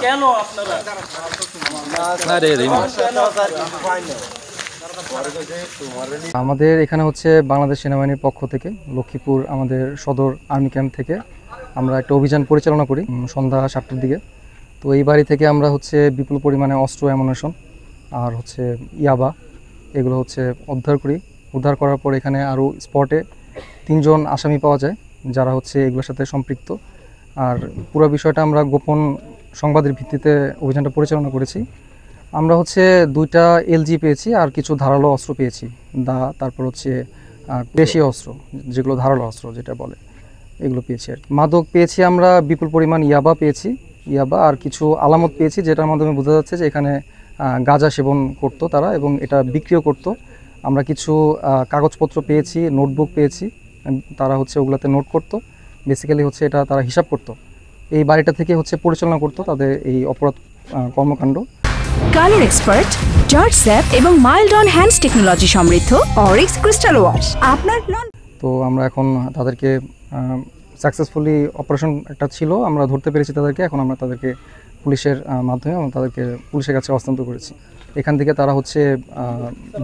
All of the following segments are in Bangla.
কেন আপনারা আমাদের এখানে হচ্ছে বাংলাদেশ সেনাবাহিনীর পক্ষ থেকে লক্ষ্মীপুর আমাদের সদর আর্মি ক্যাম্প থেকে আমরা একটা অভিযান পরিচালনা করি সন্ধ্যা 7টার দিকে। তো এই বাড়ি থেকে আমরা হচ্ছে বিপুল পরিমাণে অস্ত্র অ্যামুনেশন আর হচ্ছে ইয়াবা এগুলো হচ্ছে উদ্ধার করার পর এখানে আরও স্পটে 3 জন আসামি পাওয়া যায় যারা হচ্ছে এগুলোর সাথে সম্পৃক্ত। আর পুরো বিষয়টা আমরা গোপন সংবাদের ভিত্তিতে অভিযানটা পরিচালনা করেছি। আমরা হচ্ছে 2টা এলজি পেয়েছি আর কিছু ধারালো অস্ত্র পেয়েছি, তারপর হচ্ছে দেশীয় অস্ত্র যেগুলো ধারালো অস্ত্র যেটা বলে এগুলো পেয়েছি। আর মাদক পেয়েছি আমরা বিপুল পরিমাণ ইয়াবা আর কিছু আলামত পেয়েছি যেটার মাধ্যমে বোঝা যাচ্ছে যে এখানে গাঁজা সেবন করতো তারা এবং এটা বিক্রিও করতো। আমরা কিছু কাগজপত্র পেয়েছি, নোটবুক পেয়েছি, তারা হচ্ছে ওগুলাতে নোট করতো, বেসিক্যালি হচ্ছে এটা তারা হিসাব করতো, এই বাড়িটা থেকে হচ্ছে পরিচালনা করতো তাদের এই অপরাধ কর্মকাণ্ড। কালার এক্সপার্ট, জর্জ স্যাপ এবং মাইল্ড অন হ্যান্ডস টেকনোলজি সমৃদ্ধ অরিক্স ক্রিস্টাল ওয়াশ আপনার তো আমরা এখন তাদেরকে সাকসেসফুলি অপারেশন একটা ছিল, আমরা ধরতে পেরেছি তাদেরকে। এখন আমরা তাদেরকে পুলিশের মাধ্যমে তাদেরকে পুলিশের কাছে হস্তান্তর করেছি। এখান থেকে তারা হচ্ছে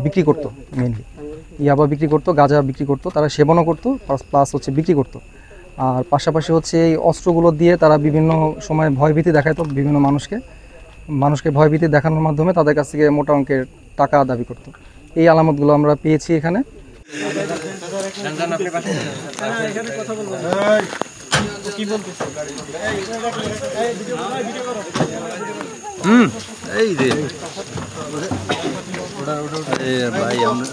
বিক্রি করতো, মেনলি ইয়াবা বিক্রি করতো, গাঁজা বিক্রি করতো, তারা সেবনও করতো প্লাস হচ্ছে বিক্রি করতো। আর পাশাপাশি হচ্ছে এই অস্ত্রগুলো দিয়ে তারা বিভিন্ন সময় ভয়ভীতি দেখাতো বিভিন্ন মানুষকে ভয়ভীতি দেখানোর মাধ্যমে তাদের কাছ থেকে মোটা অঙ্কের টাকা দাবি করতো। এই আলামতগুলো আমরা পেয়েছি এখানে। এই রে ভাই আমরা